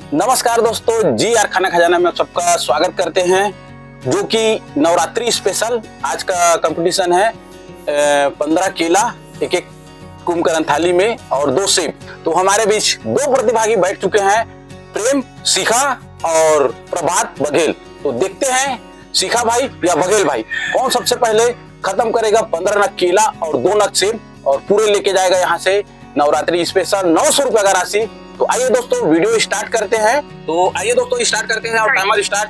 नमस्कार दोस्तों, जी आर खाना खजाना में आप सबका स्वागत करते हैं। जो कि नवरात्रि स्पेशल आज का कंपटीशन है। 15 केला एक एक कुंभकर्ण थाली में और 2 सेब। तो हमारे बीच 2 प्रतिभागी बैठ चुके हैं, प्रेम शिखा और प्रभात बघेल। तो देखते हैं शिखा भाई या बघेल भाई कौन सबसे पहले खत्म करेगा 15 नग केला और 2 नग सेब और पूरे लेके जाएगा यहाँ से नवरात्रि स्पेशल 900 रुपए का राशि। तो आइए दोस्तों वीडियो स्टार्ट करते हैं। तो आइए दोस्तों स्टार्ट करते हैं और टाइमर स्टार्ट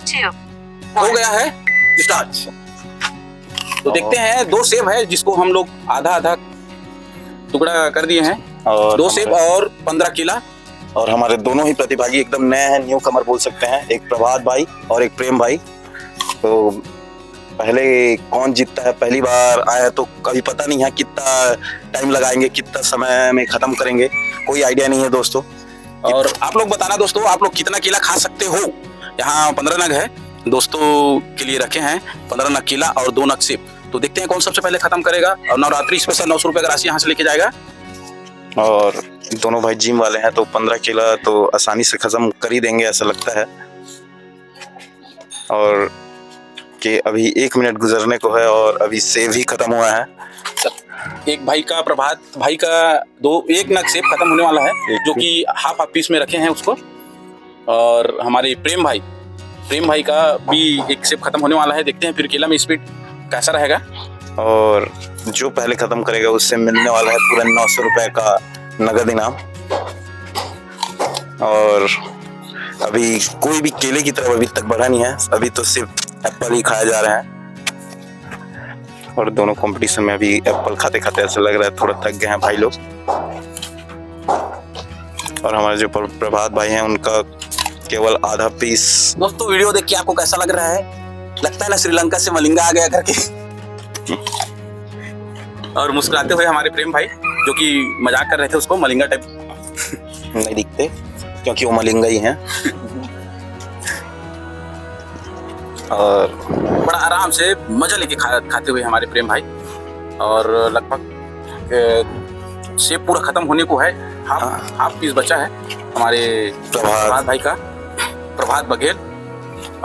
हो गया है। स्टार्ट। तो देखते हैं 2 सेब है जिसको हम लोग आधा आधा टुकड़ा कर दिए हैं और 2 सेब और 15 केला। और हमारे दोनों ही प्रतिभागी एकदम नए हैं, न्यू कमर बोल सकते हैं, एक प्रभात भाई और एक प्रेम भाई। तो पहले कौन जीतता है, पहली बार आया तो कभी पता नहीं है कितना टाइम लगाएंगे, कितना समय में खत्म करेंगे, कोई आइडिया नहीं है दोस्तों। और आप लोग बताना दोस्तों आप लोग कितना केला खा सकते हो। यहाँ 15 नग है दोस्तों के लिए रखे हैं, 15 नग केला और 2 नग सेब। तो देखते हैं कौन सबसे पहले खत्म करेगा और नवरात्रि स्पेशल 900 रुपए का राशि यहाँ से लेके जाएगा। और दोनों भाई जिम वाले हैं तो 15 केला तो आसानी से खत्म कर ही देंगे ऐसा लगता है। और कि अभी 1 मिनट गुजरने को है और अभी सेब ही खत्म हुआ है। एक भाई का प्रभात भाई का 1 नग सेब खत्म होने वाला है जो कि हाफ पीस में रखे हैं उसको। और हमारे प्रेम भाई का भी 1 सेब खत्म होने वाला है। देखते हैं फिर केला में स्पीड कैसा रहेगा। और जो पहले खत्म करेगा उससे मिलने वाला है पूरा 900 रुपए का नगद इनाम। और अभी कोई भी केले की तरफ अभी तक बढ़ा नहीं है, अभी तो सिर्फ एप्पल ही खाया जा रहा है। और दोनों कंपटीशन में अभी एप्पल खाते खाते ऐसा लग रहा है थोड़ा थक गए हैं भाई लोग। और हमारे जो प्रभात भाई हैं उनका केवल आधा पीस। दोस्तों वीडियो देख के आपको कैसा लग रहा है? लगता है ना श्रीलंका से मलिंगा आ गया करके। और मुस्कुराते हुए हमारे प्रेम भाई जो कि मजाक कर रहे थे, उसको मलिंगा टाइप नहीं दिखते क्योंकि वो मलिंगा ही हैं। और बड़ा आराम से मजा लेके खाते हुए हमारे प्रेम भाई। और लगभग सेब पूरा खत्म होने को है, हाफ पीस बचा है हमारे प्रभात भाई का, प्रभात बघेल।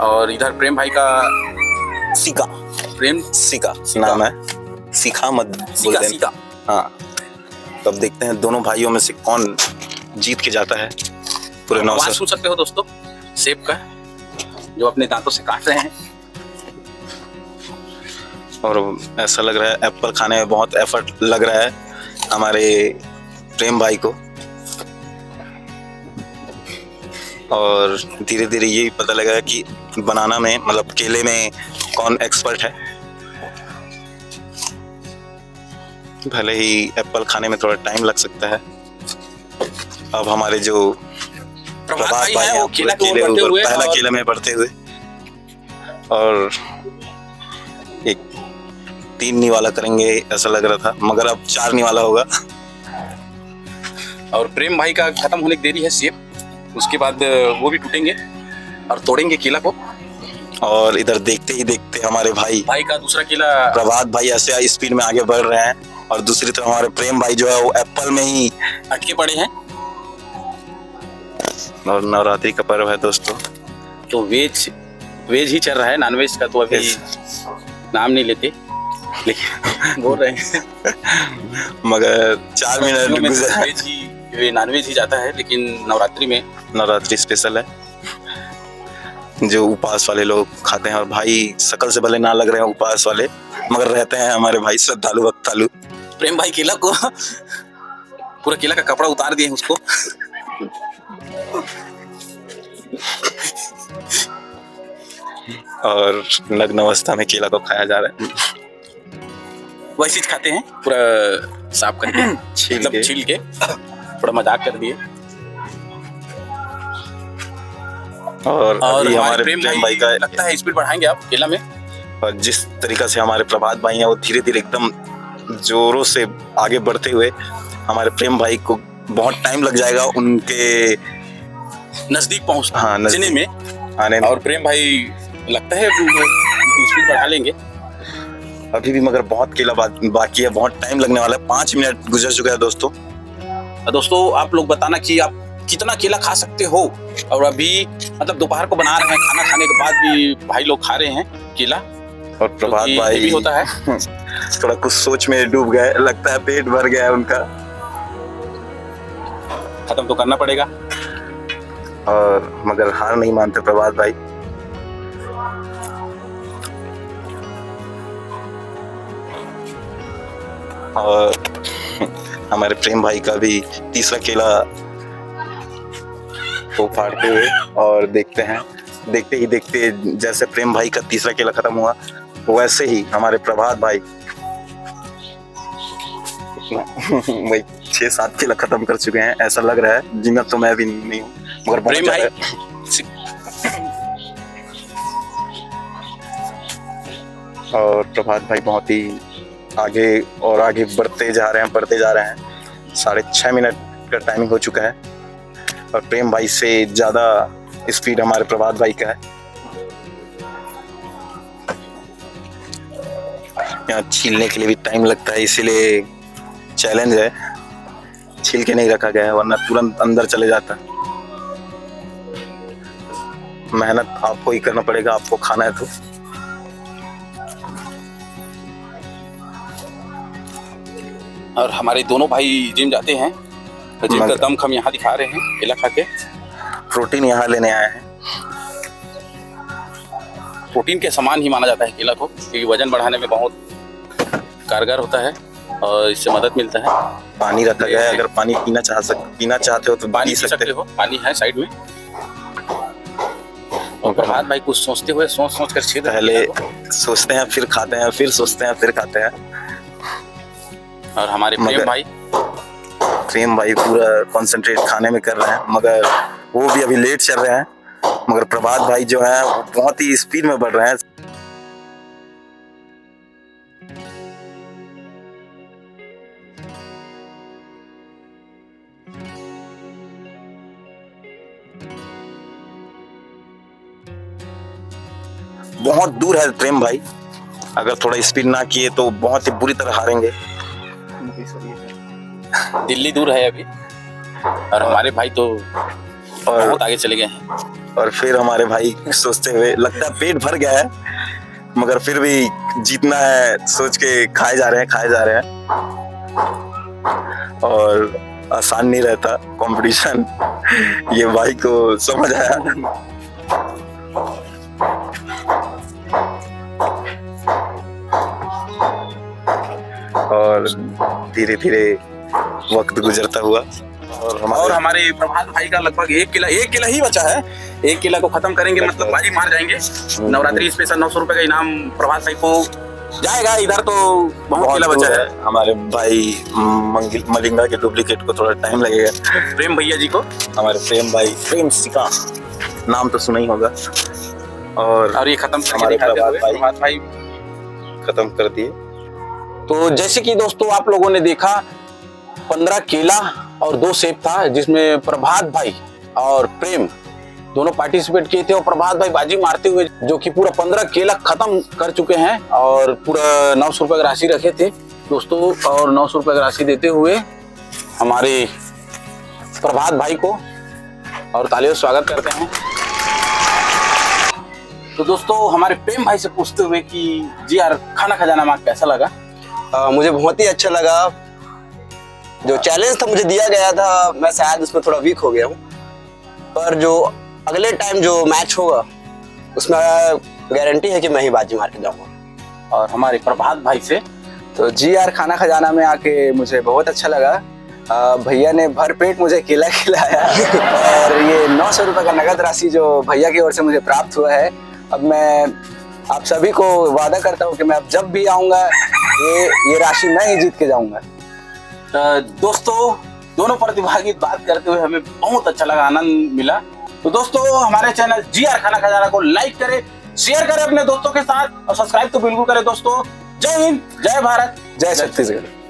और इधर प्रेम भाई का सीका, प्रेम सीका नाम है, सीखा मत बोल देना। सीका। हाँ, तो अब देखते हैं दोनों भाइयों में से कौन जीत के जाता है पूरे 900। आवाज सुन सकते हो दोस्तों सेब का जो अपने दांतों से काट रहे हैं। और ऐसा लग रहा है एप्पल खाने में बहुत एफर्ट लग रहा है हमारे प्रेम भाई को। और धीरे धीरे ये पता लगा कि बनाना में मतलब केले में कौन एक्सपर्ट है। भले ही एप्पल खाने में थोड़ा टाइम लग सकता है। अब हमारे जो प्रभात भाई है वो केला पहला केला में बढ़ते हुए और एक 3 निवाला करेंगे ऐसा लग रहा था, मगर अब 4 निवाला होगा। और प्रेम भाई का खत्म होने की देरी है सेब, उसके बाद वो भी टूटेंगे और तोड़ेंगे केला को। और इधर देखते ही देखते हमारे भाई का दूसरा केला, प्रभात भाई ऐसे स्पीड में आगे बढ़ रहे हैं। और दूसरी तरफ हमारे प्रेम भाई जो है वो एप्पल में ही अटके पड़े हैं। और नवरात्रि का पर्व है दोस्तों, तो वेज ही चल रहा है, नॉनवेज का तो अभी नाम नहीं लेते, लेकिन बोल रहे हैं। मगर 4 मिनट नॉनवेज ही जाता है, लेकिन नवरात्रि में नवरात्रि स्पेशल है जो उपवास वाले लोग खाते हैं। और भाई शकल से भले ना लग रहे हैं उपवास वाले, मगर रहते हैं हमारे भाई श्रद्धालु भक्तालु। प्रेम भाई केला को पूरा केला का कपड़ा उतार दिए उसको। और नग्न अवस्था में केला को खाया जा रहा है। वैसे ही खाते हैं पूरा साफ करके, छील के थोड़ा मजाक कर दिए। और हमारे प्रेम भाई का लगता है स्पीड बढ़ाएंगे आप केला में। और जिस तरीका से हमारे प्रभात भाई हैं वो धीरे धीरे एकदम जोरों से आगे बढ़ते हुए, हमारे प्रेम भाई को बहुत टाइम लग जाएगा उनके नजदीक पहुंचने में आने में। और प्रेम भाई लगता है स्पीड बढ़ा लेंगे अभी भी, मगर बहुत केला बाकी है, बहुत टाइम लगने वाला है। 5 मिनट गुजर चुका है दोस्तों। दोस्तों आप लोग बताना कि आप कितना केला खा सकते हो। और अभी मतलब दोपहर को बना रहे हैं, खाना खाने के बाद भी भाई लोग खा रहे हैं केला। और प्रभात भाई भी होता है थोड़ा कुछ सोच में डूब गए, लगता है पेट भर गया है उनका। खत्म तो करना पड़ेगा। और मगर हार नहीं मानते प्रभात भाई। और हमारे प्रेम भाई का भी तीसरा केला को फाड़ते हुए, और देखते हैं, देखते ही देखते जैसे प्रेम भाई का तीसरा केला खत्म हुआ वैसे ही हमारे प्रभात भाई वही 6-7 केला खत्म कर चुके हैं ऐसा लग रहा है। जिंदा तो मैं भी नहीं हूँ, मगर प्रेम भाई और प्रभात भाई बहुत ही आगे और आगे बढ़ते जा रहे हैं। 6.5 मिनट का टाइमिंग हो चुका है और प्रेम भाई से ज्यादा स्पीड हमारे प्रभात भाई का है। यहाँ छीलने के लिए भी टाइम लगता है, इसीलिए चैलेंज है, छील के नहीं रखा गया है वरना तुरंत अंदर चले जाता। मेहनत आपको ही करना पड़ेगा, आपको खाना है तो। और हमारे दोनों भाई जिम जाते हैं, तो जिम का दम हम यहाँ दिखा रहे हैं केला खा के। प्रोटीन यहाँ लेने आए हैं। प्रोटीन के समान ही माना जाता है केला को, क्योंकि वजन बढ़ाने में बहुत कारगर होता है और इससे मदद मिलता है। पानी रखा गया है, अगर पानी पीना चाहते हो तो पानी पी सकते हो, पानी है साइड में। और प्रभात भाई कुछ सोचते हुए सोच कर छेद पहले सोचते हैं फिर खाते हैं, फिर सोचते हैं फिर खाते हैं। और हमारे प्रेम भाई पूरा कंसंट्रेट खाने में कर रहे हैं, मगर वो भी अभी लेट चल रहे हैं। मगर प्रभात भाई जो है वो बहुत ही स्पीड में बढ़ रहे हैं। बहुत दूर है प्रेम भाई, अगर थोड़ा स्पीड ना किए तो बहुत ही बुरी तरह हारेंगे। दिल्ली दूर है अभी, और हमारे भाई तो बहुत आगे चले गए हैं। और फिर हमारे भाई सोचते हुए, लगता है पेट भर गया है मगर फिर भी जीतना है सोच के खाए जा रहे हैं। और आसान नहीं रहता कंपटीशन, ये भाई को समझ आया। और धीरे धीरे वक्त गुजरता हुआ और हमारे प्रभात भाई का लगभग एक किला ही बचा है। एक किला को खत्म करेंगे मतलब बाजी मार जाएंगे। नवरात्रि स्पेशल 900 रुपए का इनाम प्रभात भाई को जाएगा। इधर तो बहुत किला बचा है। हमारे भाई मलिंगा के डुप्लीकेट को थोड़ा टाइम लगेगा। प्रेम भैया जी को, हमारे प्रेम भाई, प्रेम सिका नाम तो सुना ही होगा। और ये खत्म हमारे प्रभात भाई खत्म कर दिए। तो जैसे कि दोस्तों आप लोगों ने देखा, 15 केला और 2 सेब था, जिसमें प्रभात भाई और प्रेम दोनों पार्टिसिपेट किए थे। और प्रभात भाई बाजी मारते हुए जो कि पूरा 15 केला खत्म कर चुके हैं और पूरा 900 रुपए की राशि रखे थे दोस्तों। और 900 रुपए की राशि देते हुए हमारे प्रभात भाई को और तालियों से स्वागत करते हैं। तो दोस्तों हमारे प्रेम भाई से पूछते हुए कि जी यार, खाना खजाना में कैसा लगा? मुझे बहुत ही अच्छा लगा। जो चैलेंज था मुझे दिया गया था, मैं शायद उसमें थोड़ा वीक हो गया हूँ, पर जो अगले टाइम जो मैच होगा उसमें गारंटी है कि मैं ही बाजी मार के जाऊंगा। और हमारे प्रभात भाई से, तो जी यार, खाना खजाना में आके मुझे बहुत अच्छा लगा। भैया ने भरपेट मुझे केला खिलाया और ये 900 रुपये का नगद राशि जो भैया की ओर से मुझे प्राप्त हुआ है। अब मैं आप सभी को वादा करता हूँ कि मैं अब जब भी आऊँगा ये राशि मैं ही जीत के जाऊँगा। दोस्तों दोनों प्रतिभागी बात करते हुए हमें बहुत अच्छा लगा, आनंद मिला। तो दोस्तों हमारे चैनल GR खाना खजाना को लाइक करें, शेयर करें अपने दोस्तों के साथ और सब्सक्राइब तो बिल्कुल करें दोस्तों। जय हिंद, जय भारत, जय छत्तीसगढ़।